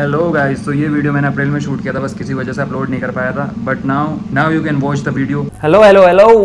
Hello guys, तो ये video मैंने अप्रैल में शूट किया था, बस किसी वजह से अपलोड नहीं कर पाया था। But now you can watch the video. Hello,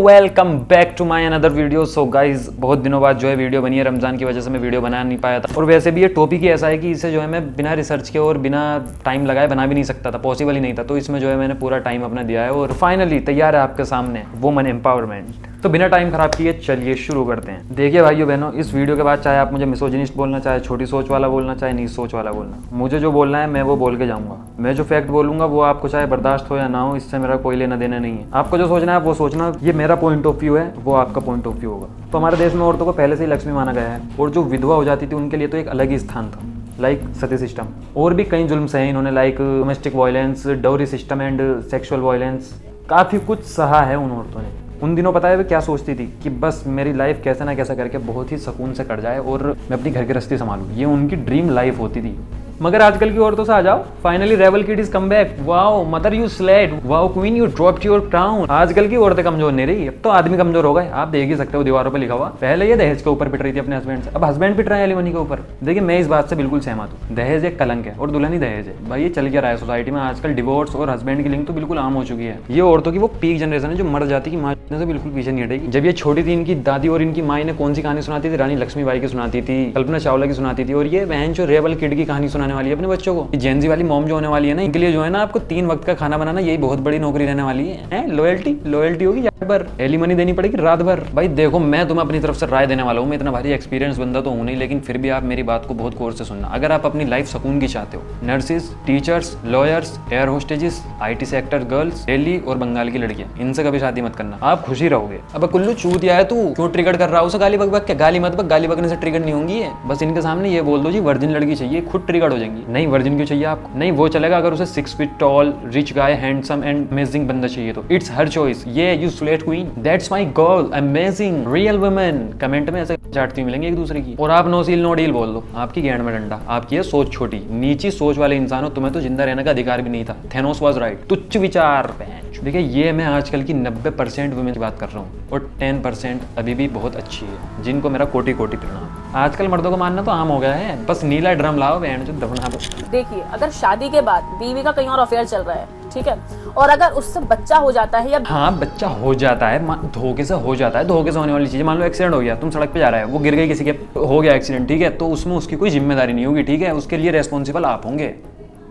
welcome back to my another video. So guys, बहुत दिनों बाद जो है वीडियो बनी है। रमजान की वजह से मैं वीडियो बना नहीं पाया था, और वैसे भी ये टॉपिक ही ऐसा है कि इसे जो है मैं बिना रिसर्च के और बिना टाइम लगाए बना भी नहीं सकता था, पॉसिबल ही नहीं था। तो इसमें जो है मैंने पूरा टाइम अपना दिया है, और फाइनली तैयार है आपके सामने वुमन एम्पावरमेंट। तो बिना टाइम खराब किए चलिए शुरू करते हैं। देखिए भाइयों बहनों, इस वीडियो के बाद चाहे आप मुझे मिसोजिनिस्ट बोलना, चाहे छोटी सोच वाला बोलना, चाहे नीच सोच वाला बोलना, मुझे जो बोलना है मैं वो बोल के जाऊंगा। मैं जो फैक्ट बोलूंगा वो आपको चाहे बर्दाश्त हो या ना हो, इससे मेरा कोई लेना देना नहीं है। आपको जो सोचना है वो सोचना, ये मेरा पॉइंट ऑफ व्यू है, वो आपका पॉइंट ऑफ व्यू होगा। तो हमारे देश में औरतों को पहले से ही लक्ष्मी माना गया है, और जो विधवा हो जाती थी उनके लिए तो एक अलग ही स्थान था, लाइक सती सिस्टम। और भी कई जुल्म सहे इन्होंने, like domestic violence, dowry system and sexual violence. काफ़ी कुछ सहा है उन औरतों ने। उन दिनों पता है वे क्या सोचती थी कि बस मेरी लाइफ कैसे ना कैसे करके बहुत ही सुकून से कट जाए और मैं अपनी घर गृहस्थी संभालूं। ये उनकी ड्रीम लाइफ होती थी। मगर आजकल की औरतों से आ जाओ, finally rebel kid is come back. Wow mother you slayed, wow queen you dropped your crown. आजकल की औरतें कमजोर नहीं रही, अब तो आदमी कमजोर हो गए। आप देख ही सकते हो दीवारों पे लिखा हुआ। पहले ये दहेज के ऊपर पिट रही थी अपने हस्बैंड से, अब हस्बैंड पिट रहे हैं एलिमनी के ऊपर। देखिए मैं इस बात से बिल्कुल सहमत हूँ, दहेज एक कलंक है और दुल्हन ही दहेज है। भाई ये चल क्या रहा है सोसाइटी में आजकल, डिवोर्स और हस्बैंड की लिंक तो बिल्कुल आम हो चुकी है। ये औरतों की वो पीक जनरेशन है जो मर जाती की माँ से बिल्कुल पीछे नहीं हटेगी। जब ये छोटी थी, इनकी दादी और इनकी माँ ने कौन सी कहानी सुनाती थी? रानी लक्ष्मीबाई की सुनाती थी, कल्पना चावला की सुनाती थी, और ये बहन जो रेबल किड की कहानी सुनाने वाली है अपने बच्चों को। जेनजी वाली मॉम जो होने वाली है ना, इनके लिए जो है ना आपको 3 वक्त का खाना बनाना, यही बहुत बड़ी नौकरी रहने वाली है। लॉयल्टी होगी रात भर, एलिमनी देनी पड़ेगी रात भर। भाई देखो, मैं तुम्हें अपनी तरफ से राय देने वाला हूँ। मैं इतना भारी एक्सपीरियंस बंदा तो हूँ नहीं, लेकिन फिर भी आप मेरी बात को बहुत गौर से सुनना। अगर आप अपनी लाइफ सुकून की चाहते हो, nurses, teachers, lawyers, air hostages, IT sector girls, Delhi और बंगाल की लड़कियां, इनसे कभी शादी मत करना, आप खुशी रहोगे। अब कुल्लू चूतिया है तू, क्यों ट्रिगर कर रहा है उसे? गाली बक के गाली मत बक, गाली बकने से ट्रिगर नहीं होंगी। बस इनके सामने ये बोल दो जी वर्जिन लड़की चाहिए, खुद ट्रिगर हो जाएंगी। नहीं वर्जिन क्यों चाहिए आपको? नहीं वो चलेगा अगर उसे 6 feet tall, rich guy, handsome and amazing बंदा चाहिए तो इट्स हर चॉइस। ये you slate queen, that's my girl, amazing real women. Comment में ऐसे चाटती मिलेंगे एक दूसरे की, और आप नो सील नो डील बोल दो। आपकी गैंड में डंडा, आपकी है सोच छोटी, नीची सोच वाले इंसान हो, तुम्हें तो जिंदा रहने का अधिकार भी नहीं था। थेनोस वाज राइट, तुच्छ विचार। देखिए ये मैं आजकल की 90% वुमेन की बात कर रहा हूँ, और 10% अभी भी बहुत अच्छी है, जिनको मेरा कोटि कोटि प्रणाम। आजकल मर्दों को मानना तो आम हो गया है, बस नीला ड्रम लाओ बहन जो दफना दो। देखिए, अगर शादी के बाद बीवी का कहीं और अफेयर चल रहा है, ठीक है, और अगर उससे बच्चा हो जाता है या हाँ बच्चा हो जाता है, धोखे से हो जाता है, धोखे से होने वाली चीज़। मान लो एक्सीडेंट हो गया, तुम सड़क पे जा रहे हो, वो गिर गई किसी के, हो गया एक्सीडेंट, ठीक है, तो उसमें उसकी कोई जिम्मेदारी नहीं होगी, ठीक है, उसके लिए रेस्पॉन्सिबल आप होंगे।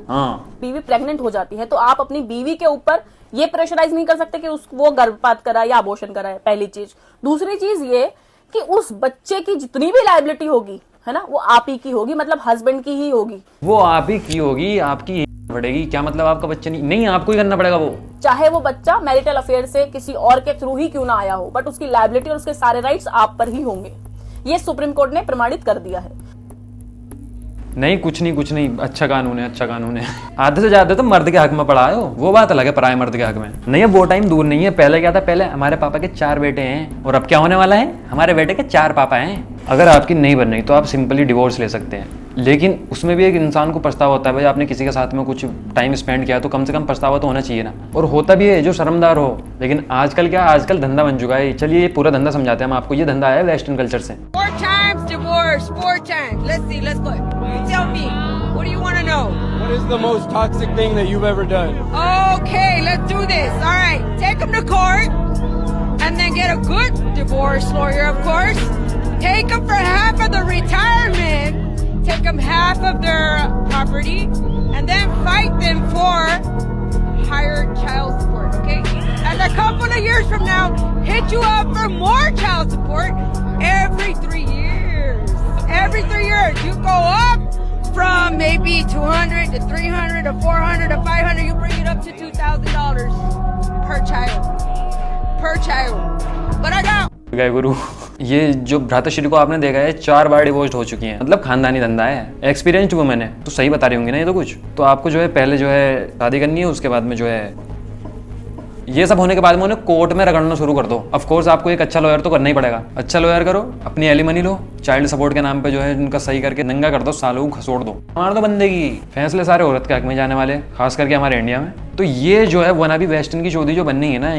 हाँ, बीवी प्रेग्नेंट हो जाती है तो आप अपनी बीवी के ऊपर ये प्रेशराइज नहीं कर सकते कि वो गर्भपात कराए या अबॉर्शन कराए, पहली चीज। दूसरी चीज ये कि उस बच्चे की जितनी भी लायबिलिटी होगी, है ना, वो आप ही की होगी, मतलब हस्बैंड की ही होगी। वो आप ही की होगी, आपकी ही पड़ेगी। क्या मतलब आपका बच्चा नहीं आपको ही करना पड़ेगा वो? चाहे वो बच्चा मैरिटल अफेयर से किसी और के थ्रू ही क्यों ना आया हो, बट उसकी लायबिलिटी और उसके सारे राइट्स आप पर ही होंगे। ये सुप्रीम कोर्ट ने प्रमाणित कर दिया है। नहीं कुछ नहीं, अच्छा कानून है। आधे से ज्यादा तो मर्द के हक में पड़ा है, वो बात अलग है, पराये मर्द के हक में नहीं है। वो टाइम दूर नहीं है। पहले क्या था? पहले हमारे पापा के 4 बेटे हैं, और अब क्या होने वाला है? हमारे बेटे के 4 पापा हैं। अगर आपकी नहीं बन रही तो आप सिंपली डिवोर्स ले सकते हैं, लेकिन उसमें भी एक इंसान को पछतावा होता है। भाई आपने किसी के साथ में कुछ टाइम स्पेंड किया तो कम से कम पछतावा तो होना चाहिए ना, और होता भी है जो शर्मदार हो। लेकिन आजकल क्या, आजकल धंधा बन चुका है। चलिए ये पूरा धंधा समझाते हैं हम आपको। ये धंधा है वेस्टर्न कल्चर से। 4 times divorce, 4 times. Let's go. Tell me, what do you want to know? What is the most toxic thing that you've ever done? Okay, let's do this. All right, take them to court, and then get a good divorce lawyer, of course. Take them for half of the retirement, take them half of their property, and then fight them for higher child support, okay? And a couple of years from now, hit you up for more child support every 3 years. Every 3 years, you go up from maybe 200 to 300 to 400 to 500, you bring it up to $2,000 per child. But I got गए गुरु। ये जो भ्राताश्री को आपने देखा है 4 बार divorce हो चुकी हैं, मतलब खानदानी धंधा है। एक्सपीरियंस्ड वुमेन है, तो सही बता रही होंगी ना ये तो कुछ। तो आपको जो है पहले जो है शादी करनी है, उसके बाद में जो है ये सब होने के बाद में उन्हें कोर्ट में रगड़ना शुरू कर दो। ऑफ कोर्स आपको एक अच्छा लॉयर तो करना ही पड़ेगा। अच्छा लॉयर करो, अपनी एलिमनी लो, चाइल्ड सपोर्ट के नाम पे जो है उनका सही करके नंगा कर दो, सालों को खसोड़ दो। मार दो बंदे की। फैसले सारे औरत के हक में जाने वाले, खास करके हमारे इंडिया में। तो ये जो है वना भी वेस्टर्न की चौधरी जो बननी है ना,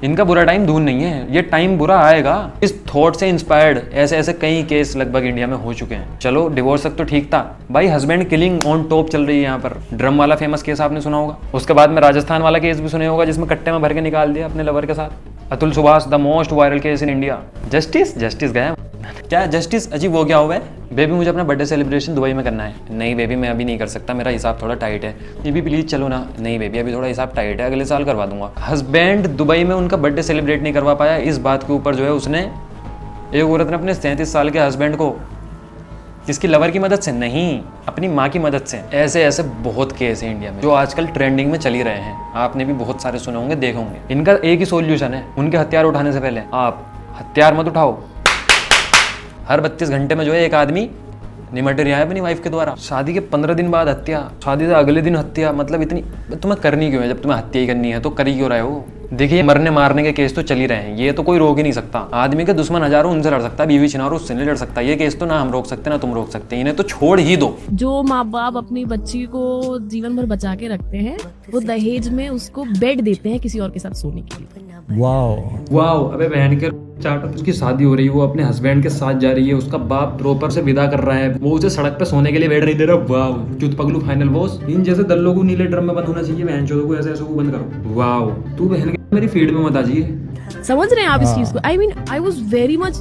इनका बुरा टाइम दूर नहीं है, ये टाइम बुरा आएगा। इस थॉट से इंस्पायर्ड ऐसे ऐसे कई केस लगभग इंडिया में हो चुके हैं। चलो डिवोर्स तक तो ठीक था भाई, हस्बैंड किलिंग ऑन टॉप चल रही है यहाँ पर। ड्रम वाला फेमस केस आपने सुना होगा, उसके बाद में राजस्थान वाला केस भी सुने होगा जिसमें कट्टे में भर के निकाल दिया अपने लवर के साथ। Atul Subhash, the most viral case in India. Justice गया क्या? जस्टिस अजीब वो क्या हुआ है? बेबी मुझे अपना बर्थडे सेलिब्रेशन दुबई में करना है। नहीं बेबी मैं अभी नहीं कर सकता, मेरा हिसाब थोड़ा टाइट है। ये भी प्लीज चलो ना। नहीं बेबी अभी थोड़ा हिसाब टाइट है, अगले साल करवा दूंगा। हस्बैंड दुबई में उनका बर्थडे सेलिब्रेट नहीं करवा पाया, इस बात के ऊपर जो है उसने, एक औरत ने अपने 37 साल के हस्बैंड को, किसकी लवर की मदद से नहीं, अपनी माँ की मदद से। ऐसे ऐसे बहुत केस हैं इंडिया में जो आजकल ट्रेंडिंग में चल ही रहे हैं। आपने भी बहुत सारे सुने होंगे, देखे होंगे। इनका एक ही सोल्यूशन है, उनके हथियार उठाने से पहले आप हथियार मत उठाओ। हर 32 घंटे में जो है एक आदमी निमट रहा है अपनी वाइफ के द्वारा। शादी के 15 दिन बाद हत्या, शादी से अगले दिन हत्या। मतलब इतनी तुम्हें करनी क्यों है? जब तुम्हें हत्या ही करनी है तो कर ही क्यों रहे हो? देखिए मरने मारने के केस तो चल ही रहे हैं, ये तो कोई रोक ही नहीं सकता। आदमी के दुश्मन हजारों, उनसे लड़ सकता है, बीवी छिनारो उससे नहीं लड़ सकता। ये केस तो ना हम रोक सकते ना तुम रोक सकते, इन्हें तो छोड़ ही दो। जो माँ बाप अपनी बच्ची को जीवन भर बचा के रखते हैं, वो दहेज में उसको बेड देते हैं किसी और के साथ सोने के लिए। वाओ अबे बहन के चाट, उसकी शादी हो रही है, वो अपने हस्बैंड के साथ जा रही है, उसका बाप प्रॉपर से विदा कर रहा है, वो उसे सड़क पे सोने के लिए बेड नहीं दे रहा। वाओ चुत पगलू फाइनल बॉस। इन जैसे दल्लों को नीले ड्रम में बंद होना चाहिए, बहन चोदों को ऐसे ऐसे को बंद करो। वाओ तू बहन मेरी फीड में मत आ जाइए। समझ रहे हैं आप इस चीज को? I mean I was very much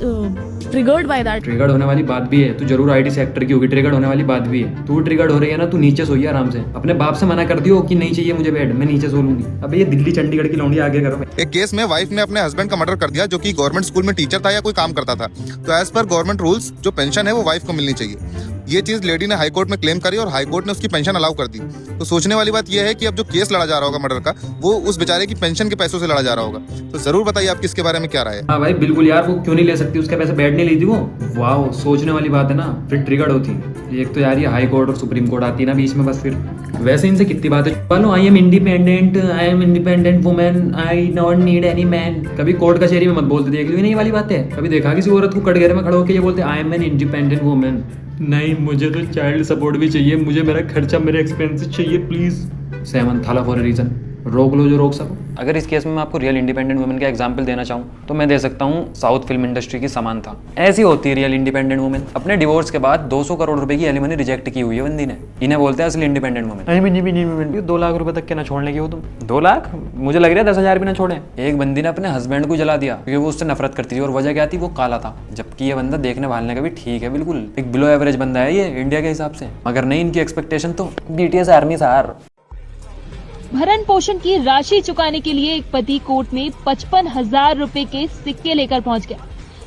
triggered by that. Triggered होने वाली बात भी है, तू जरूर आईटी सेक्टर की होगी, ट्रिगर्ड होने वाली बात भी है। तू ट्रिगर्ड हो रही है ना, तू नीचे सोइए आराम से। अपने बाप से मना कर दियो कि नहीं चाहिए मुझे बेड, मैं नीचे सो लूंगी। अब ये दिल्ली चंडीगढ़ की लौंडी आगे करो। एक केस में वाइफ ने अपने हस्बैंड का मर्डर कर दिया, जो कि गवर्नमेंट स्कूल में टीचर था या कोई काम करता था। तो एज पर गवर्नमेंट रूल्स जो पेंशन है वो वाइफ को मिलनी चाहिए। ये चीज लेडी ने हाई कोर्ट में क्लेम करी और हाई कोर्ट ने उसकी पेंशन अलाउ कर दी। तो सोचने वाली बात यह है कि अब जो केस लड़ा जा रहा होगा मर्डर का, वो उस बेचारे की पेंशन के पैसों से लड़ा जा रहा होगा। तो जरूर बताइए आपकी इसके बारे में क्या राय है? हाँ भाई बिल्कुल यार, वो क्यों नहीं ले सकती? उसके पैसे बेड नहीं ली थी वो। वाह सोचने वाली बात है ना, फिर ट्रिगर्ड होती। एक तो यार ये हाई कोर्ट और सुप्रीम कोर्ट आती है ना बीच में, बस फिर वैसे इनसे कितनी बात है। बोलो I am independent women, I don't need any man. कभी कोर्ट कचहरी में मत बोलते, देख ली नहीं वाली बात है। कभी देखा किसी औरत को कटघरे में खड़े होकर ये बोलते I am an independent women? नहीं मुझे तो चाइल्ड सपोर्ट भी चाहिए, मुझे मेरा खर्चा, मेरे एक्सपेंसेस चाहिए प्लीज। सेवन थाला फॉर अ रीजन। रोक लो जो रोक सको। अगर इस केस में मैं आपको रियल इंडिपेंडेंट वुमेन का एग्जांपल देना चाहूँ तो मैं दे सकता हूँ साउथ फिल्म इंडस्ट्री की समानता। ऐसी होती है रियल इंडिपेंडेंट वुमेन। अपने डिवोर्स के बाद 200 करोड़ रुपए की एलिमनी रिजेक्ट की हुई है बंदी ने। इन्हें बोलते हैं असली इंडिपेंडेंट वुमेन। 2 लाख रुपए तक के ना छोड़ने की हो तुम। 2 लाख? मुझे लग रहा है 10,000 भी ना छोड़े। एक बंदी ने अपने हस्बैंड को जला दिया क्योंकि वो उससे नफरत करती थी, और वजह क्या थी? वो काला था। जबकि ये बंदा देखने भालने का भी ठीक है, बिल्कुल एक बिलो एवरेज बंदा है ये इंडिया के हिसाब से। अगर नहीं इनकी एक्सपेक्टेशन तो BTS आर्मी सार। भरण पोषण की राशि चुकाने के लिए एक पति कोर्ट में 55,000 रुपए के सिक्के लेकर पहुंच गया।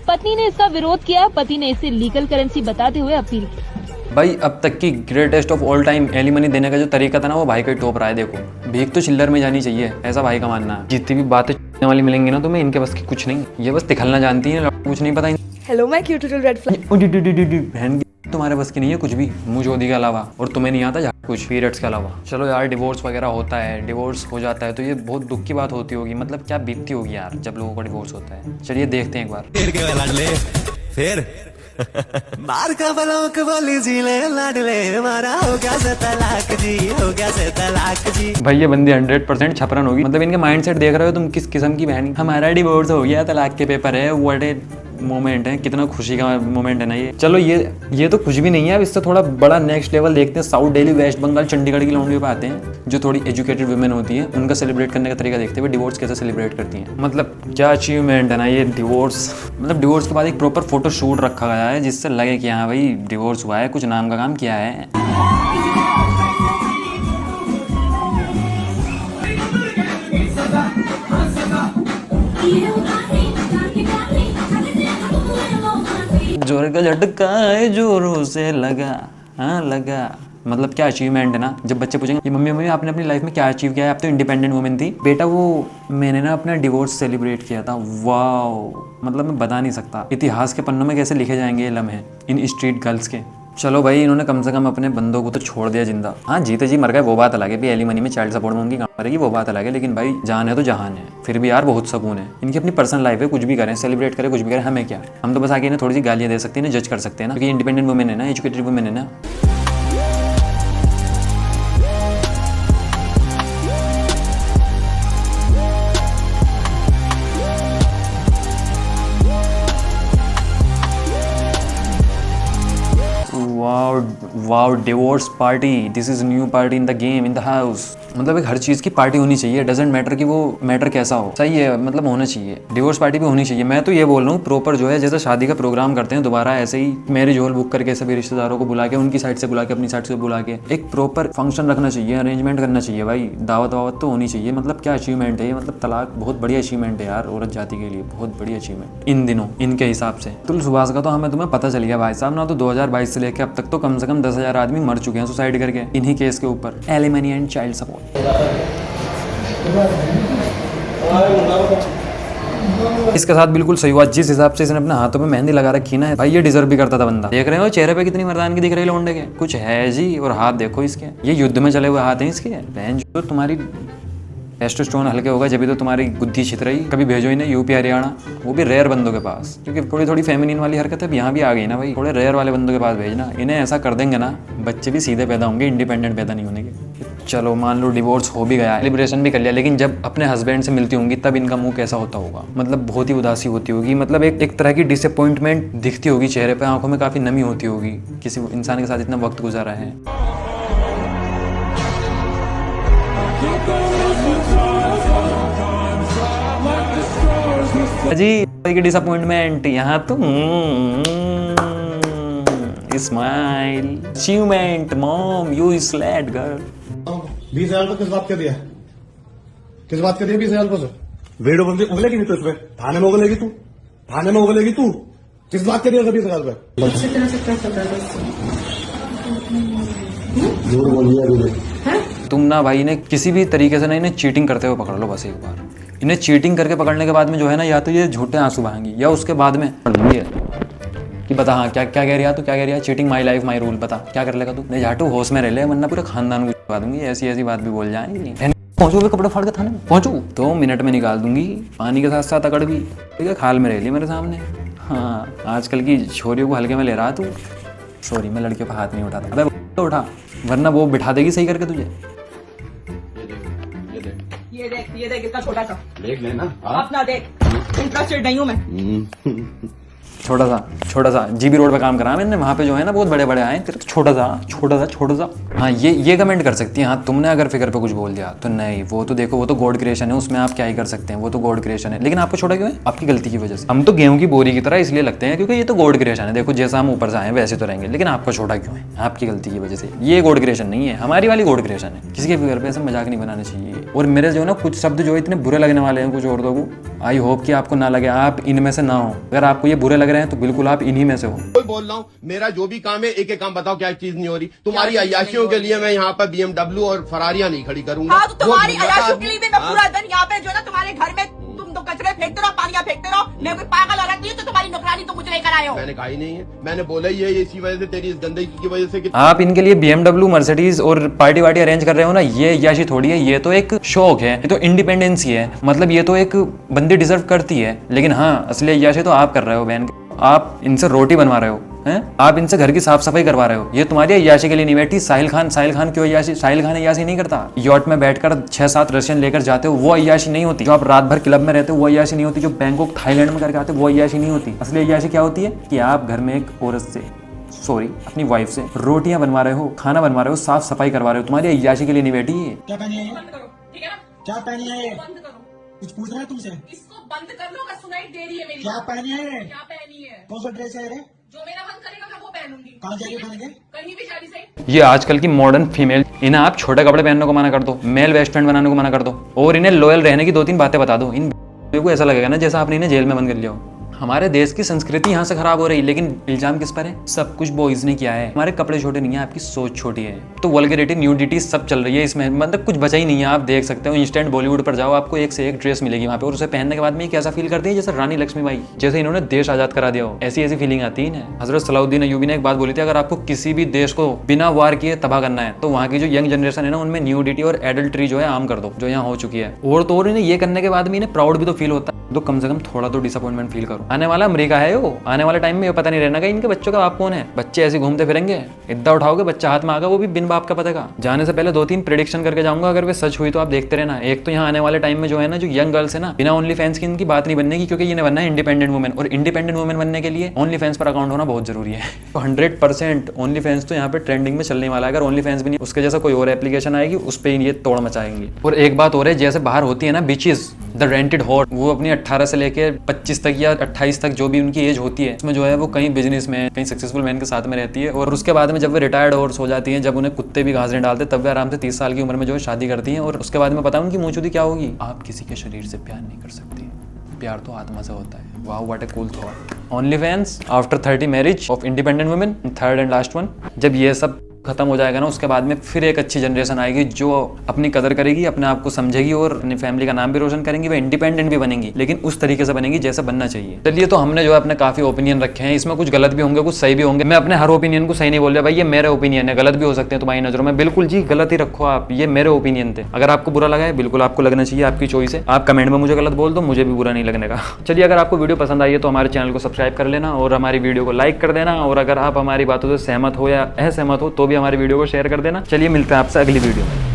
पत्नी ने इसका विरोध किया। पति ने इसे लीगल करेंसी बताते हुए अपील की। भाई अब तक की greatest of all time alimony देने का जो तरीका था ना, वो भाई का ही टॉप रहा है। देखो भीख तो चिल्लर में जानी चाहिए, ऐसा भाई का मानना है। जितनी भी बातें वाली मिलेंगी ना तुम्हें, इनके बस की कुछ नहीं। ये बस दिखलना जानती है, कुछ नहीं पता। Hello my cute little red fly. बहन तुम्हारे बस की नहीं है कुछ भी, मुंह जोदी के अलावा, और तुम्हें नहीं आता कुछ पीरियड्स के अलावा। चलो यार डिवोर्स वगैरह होता है, डिवोर्स हो जाता है तो ये बहुत दुख की बात होती होगी। मतलब क्या बीतती होगी यार जब लोगों का डिवोर्स होता है। चलिए देखते हैं एक बार। फिर मार का बलोक बोली जी ले लाडले मारा हो गया से तलाक जी, हो गया से तलाक जी। भाई ये बंदी 100% छपरन होगी। मतलब इनके माइंडसेट देख रहे हो तुम किस किस्म की बहन। हमारा डिवोर्स हो गया, तलाक के पेपर है, व्हाट ए मोमेंट है, कितना खुशी का मोमेंट है ना ये। चलो ये तो कुछ भी नहीं है। अब इससे थोड़ा बड़ा नेक्स्ट लेवल देखते हैं। साउथ दिल्ली, वेस्ट बंगाल, चंडीगढ़ की लौंडियों पे आते हैं जो थोड़ी एजुकेटेड वुमेन होती है। उनका सेलिब्रेट करने का तरीका देखते हुए डिवोर्स कैसे सेलिब्रेट करती हैं। मतलब क्या अचीवमेंट है ना ये डिवोर्स। मतलब डिवोर्स के बाद एक प्रॉपर फोटो शूट रखा गया है जिससे लगे कि हाँ भाई डिवोर्स हुआ है, कुछ नाम का काम किया है। जोर का झटका है जोरों से लगा, हाँ लगा। मतलब क्या अचीवमेंट है ना। जब बच्चे पूछेंगे ये मम्मी आपने अपनी लाइफ में क्या अचीव किया है, आप तो इंडिपेंडेंट वुमेन थी। बेटा वो मैंने ना अपना डिवोर्स सेलिब्रेट किया था। वाओ मतलब मैं बता नहीं सकता इतिहास के पन्नों में कैसे लिखे जाएंगे ये लम्हे इन स्ट्रीट गर्ल्स के। चलो भाई, इन्होंने कम से कम अपने बंदों को तो छोड़ दिया जिंदा। हाँ, जीते जी मर गए वो बात अलग है, भी एलिमनी में चाइल्ड सपोर्ट में उनकी काम करेगी वो बात अलग है, लेकिन भाई जान है तो जहान है। फिर भी यार बहुत सुकून है। इनकी अपनी पर्सनल लाइफ है, कुछ भी करें, सेलिब्रेट करें, कुछ भी करें, हमें क्या। हम तो बस आके इन्हें थोड़ी सी गालियाँ दे सकते हैं, इन्हें जज कर सकते हैं ना, क्योंकि इंडिपेंडेंट वुमेन है ना, एजुकेटेड वुमेन है ना। Wow, divorce party, this is new party in the game, in the house. मतलब एक हर चीज़ की पार्टी होनी चाहिए, डजेंट मैटर कि वो मैटर कैसा हो, सही है, मतलब होना चाहिए। डिवोर्स पार्टी भी होनी चाहिए। मैं तो ये बोल रहा हूँ प्रॉपर जो है, जैसे शादी का प्रोग्राम करते हैं दोबारा ऐसे ही मैरिज हॉल बुक करके सभी रिश्तेदारों को बुला के, उनकी साइड से बुला के, अपनी साइड से बुला के एक प्रॉपर फंक्शन रखना चाहिए, अरेंजमेंट करना चाहिए भाई। दावत वावत तो होनी चाहिए। मतलब क्या अचीवमेंट है ये, मतलब तलाक बहुत बड़ी अचीवमेंट है यार, औरत जाति के लिए बहुत बड़ी अचीवमेंट इन दिनों, इनके हिसाब से। तुल सुभाष का तो हमें तुम्हें पता चल गया भाई साहब ना, तो 2022 से लेकर अब तक तो कम से कम 10,000 आदमी मर चुके हैं सुसाइड करके इन्हीं केस के ऊपर, एलिमनी एंड चाइल्ड सपोर्ट। इसके साथ बिल्कुल सही हुआ। जिस हिसाब से इसने अपने हाथों में मेहंदी लगा रखी ना भाई, ये डिजर्व भी करता था बंदा। देख रहे हो चेहरे पे कितनी मर्दानगी दिख रही है लौंडे के, कुछ है जी। और हाथ देखो इसके, ये युद्ध में चले हुए हाथ हैं इसके। बहन जो तुम्हारी टेस्टोस्टेरोन हल्के होगा जब भी तो तुम्हारी बुद्धि छित रही। कभी भेजो इन्हें यूपी हरियाणा, वो भी रेयर बंदों के पास, क्योंकि थोड़ी थोड़ी फेमिनिन वाली हरकत है यहाँ भी आ गई ना भाई। थोड़े रेयर वाले बंदों के पास भेजना। इन्हें ऐसा कर देंगे ना, बच्चे भी सीधे पैदा होंगे, इंडिपेंडेंट पैदा नहीं होने के। चलो मान लो डिवोर्स हो भी गया, सेलिब्रेशन भी कर लिया, लेकिन जब अपने हस्बैंड से मिलती होंगी तब इनका मुंह कैसा होता होगा। मतलब बहुत ही उदासी होती होगी, मतलब एक तरह की डिसअपॉइंटमेंट दिखती होगी चेहरे पे, आंखों में काफ़ी नमी होती होगी, किसी इंसान के साथ इतना वक्त गुजारा है। जी की डिसअपॉइंटमेंट यहाँ तो smile achievement mom you slate girl. 20,000 को किस बात का दिया? किस बात का दिया 20,000 को? सर वीडियो बंदी उगलेगी नहीं तो इसमें थाने में उगलेगी तू, थाने में उगलेगी तू। किस बात का दिया 20,000 रुपए? तुम ना भाई ने किसी भी तरीके से ना इन्हें चीटिंग करते हुए पकड़ लो बस एक बार। इन्हें चीटिंग करके पकड़ने के बाद में जो है ना, या तो ये झूठे आंसू बहाएंगी या उसके बाद में कि बता हाँ क्या क्या कह रही है तू, क्या कह रही है, cheating my life my rule, बता क्या कर लेगा तू। नहीं झाटू होश में रह ले, वरना पूरे खानदान को बता दूंगी, ऐसी ऐसी बात भी बोल जाएंगी। पहुंचो भी कपड़े फाड़ के थाने में पहुंचो 2 मिनट में निकाल दूंगी, पानी के साथ साथ अकड़ भी, ठीक है, खाल में रह ली मेरे सामने। हाँ आजकल की छोरियों को हल्के में ले रहा तू। सॉरी मैं लड़कियों पर हाथ नहीं उठाता, अबे तो उठा, वरना वो बिठा देगी सही करके तुझे। ये देख इसका छोटा सा, देख लेना अपना देख, इंटरेस्टेड नहीं हूँ मैं। छोटा सा जीबी रोड पे काम करा मैंने, वहाँ पे जो है ना बहुत बड़े बड़े आए, तेरे तो छोटा सा। हाँ ये कमेंट कर सकती है। हाँ तुमने अगर फिगर पे कुछ बोल दिया तो नहीं, वो तो देखो वो तो गॉड क्रिएशन है, उसमें आप क्या ही कर सकते हैं, वो तो गॉड क्रिएशन है। लेकिन आपको छोटा क्यों है? आपकी गलती की वजह से। हम तो गेहूं की बोरी की तरह इसलिए लगते हैं क्योंकि ये तो गॉड क्रिएशन है, देखो जैसा हम ऊपर से आए वैसे तो रहेंगे, लेकिन आपको छोटा क्यों है? आपकी गलती की वजह से। ये गॉड क्रिएशन नहीं है, हमारी वाली गॉड क्रिएशन है। किसी के फिगर पे ऐसे मजाक नहीं बनाना चाहिए। और मेरे जो है ना कुछ शब्द जो इतने बुरे लगने वाले हैं कुछ औरतों को, आई होप कि आपको ना लगे, आप इनमें से ना हो। अगर आपको ये बुरे लग रहे हैं तो बिल्कुल आप इन्हीं में से हो। कोई बोल रहा हूँ, मेरा जो भी काम है एक एक काम बताओ, क्या चीज नहीं हो रही? तुम्हारी अय्याशियों के लिए मैं यहाँ पर BMW और फरारियां नहीं खड़ी करूंगा। हाँ, तो तुम्हारी अय्याशियों के लिए भी मैं पूरा दिन यहाँ पे जो है ना तुम्हारे घर में तुम तो कचरे फेंकते रहो, पानियां फेंकते रहो। मैं कोई पागल औरत नहीं हूँ तो तुम्हारी नौकरानी तो मुझे लेकर आए हो। मैंने कहा ही नहीं है, मैंने बोला ही है इसी वजह से, तेरी इस गंदगी की वजह से। आप इनके लिए BMW मर्सिडीज और पार्टी वार्टी अरेंज कर रहे हो ना, ये अय्याशी थोड़ी है, ये तो एक शौक है, ये तो इंडिपेंडेंस ही है। मतलब ये तो एक बंदी डिजर्व करती है। लेकिन हाँ असली अय्याशी तो आप कर रहे हो बहन, आप इनसे रोटी बनवा रहे हो हैं, आप इनसे घर की साफ सफाई करवा रहे हो। ये तुम्हारी अय्याशी के लिए नहीं बैठी। साहिल खान क्यों अय्याशी? साहिल खान अय्याशी नहीं करता। यॉट में बैठकर 6-7 रशियन लेकर जाते हो, वो अय्याशी नहीं होती। जो आप रात भर क्लब में रहते हो वो अय्याशी नहीं होती। जो बैंकॉक थाईलैंड में करके आते हो वो अय्याशी नहीं होती। असली अय्याशी क्या होती है कि आप घर में एक औरत से, सॉरी अपनी वाइफ से रोटियां बनवा रहे हो, खाना बनवा रहे हो, साफ सफाई करवा रहे हो। तुम्हारी अय्याशी के लिए नहीं बैठी है। क्या पहनी है? क्या पहनी है? कुछ पूछ रहा है तुमसे? इसको बंद कर लो, अगर सुनाई दे रही है मेरी। क्या पहनी है? क्या पहनी है? कौन सा ड्रेस है? जो मेरा मन करेगा मैं वो पहनूंगी। कहाँ जाके पहनेंगे? कहीं भी शादी से। ये आजकल की मॉडर्न फीमेल, इन्हें आप छोटे कपड़े पहनने को मना कर दो, मेल वेस्ट पैंट बनाने को मना कर दो, और इन्हें लॉयल रहने की 2-3 बातें बता दो। इन को ऐसा लगेगा ना जैसा आपने इन्हें जेल में बंद कर लिया हो। हमारे देश की संस्कृति यहाँ से खराब हो रही है, लेकिन इल्जाम किस पर है? सब कुछ बॉयज ने किया है। हमारे कपड़े छोटे नहीं है, आपकी सोच छोटी है। तो वल्गैरिटी, न्यूडिटी सब चल रही है इसमें, मतलब कुछ बचा ही नहीं है। आप देख सकते हो, इंस्टेंट बॉलीवुड पर जाओ, आपको एक से एक ड्रेस मिलेगी वहाँ पे, और उसे पहनने के बाद में कैसा फील करते हैं जैसे रानी लक्ष्मीबाई, जैसे इन्होंने देश आजाद करा दिया हो। ऐसी ऐसी फीलिंग आती है। हजरत सलाउद्दीन अय्यूबी ने एक बात बोली थी, अगर आपको किसी भी देश को बिना वार किए तबाह करना है तो वहाँ की जो यंग जनरेशन है ना, उनमें न्यूडिटी और एडल्ट्री जो है आम कर दो, जो यहाँ हो चुकी है। और तो और इन्हें ये करने के बाद में इन्हें प्राउड भी तो फील होता है, तो कम से कम थोड़ा तो डिसअपॉइंटमेंट फील करो। आने वाला अमेरिका है वो, आने वाले टाइम में ये पता नहीं रहना कि इनके बच्चों का बाप कौन है। बच्चे ऐसे घूमते फिरेंगे, इद्दा उठाओगे बच्चा हाथ में आगा, वो भी बिन बाप का पता का। जाने से पहले 2-3 प्रेडिक्शन करके जाऊंगा, अगर वे सच हुई तो आप देखते रहना। एक तो यहाँ आने वाले टाइम में जो है ना, जो यंग गर्ल्स है ना, बिना ओनली फैंस की इनकी बात नहीं बनने की, क्योंकि इन्हें बनना है इंडिपेंडेंट वुमेन, और इंडिपेंडेंट वुमेन बनने के लिए ओनली फैंस पर अकाउंट होना बहुत जरूरी है। तो 100% ओनली फैंस तो यहाँ पे ट्रेंडिंग में चलने वाला है। अगर ओनली फैंस भी नहीं, उसके जैसा कोई और एप्लीकेशन आएगी, उस पर ये तोड़ मचाएंगे। और एक बात और है, जैसे बाहर होती है ना बीचेस, द रेंटेड हॉट, वो अपनी 18 से लेके 25 तक या 28 तक जो भी उनकी एज होती है, उसमें जो है वो कहीं बिजनेस में, कहीं सक्सेसफुल मैन के साथ में रहती है। और उसके बाद में जब वे रिटायर्ड हॉर्स हो जाती हैं, जब उन्हें कुत्ते भी घास नहीं डालते, तब वे आराम से 30 साल की उम्र में जो है शादी करती हैं। और उसके बाद में पता है उनकी मूंछुदी क्या होगी? आप किसी के शरीर से प्यार नहीं कर सकती, प्यार तो आत्मा से होता है। Wow, what a cool thought. Only fans after 30 marriage of independent women, third and last one. जब ये सब खत्म हो जाएगा ना, उसके बाद में फिर एक अच्छी जनरेशन आएगी जो अपनी कदर करेगी, अपने आप को समझेगी और अपनी फैमिली का नाम भी रोशन करेंगी, वह इंडिपेंडेंट भी बनेंगी, लेकिन उस तरीके से बनेगी जैसा बनना चाहिए। चलिए, तो हमने जो है अपने काफी ओपिनियन रखे हैं, इसमें कुछ गलत भी होंगे, कुछ सही भी होंगे। मैं अपने हर ओपिनियन को सही नहीं बोल रहा भाई, ये मेरे ओपिनियन है, गलत भी हो सकते हैं तुम्हारी नजरों में, बिल्कुल जी गलत ही रखो आप, ये मेरे ओपिनियन थे। अगर आपको बुरा लगा है, बिल्कुल आपको लगना चाहिए, आपकी चॉइस है। आप कमेंट में मुझे गलत बोल दो, मुझे भी बुरा नहीं लगने का। चलिए, अगर आपको वीडियो पसंद आई है तो हमारे चैनल को सब्सक्राइब कर लेना और हमारी वीडियो को लाइक कर देना। और अगर आप हमारी बातों से सहमत हो या असहमत हो तो भी हमारी वीडियो को शेयर कर देना। चलिए, मिलते हैं आपसे अगली वीडियो में।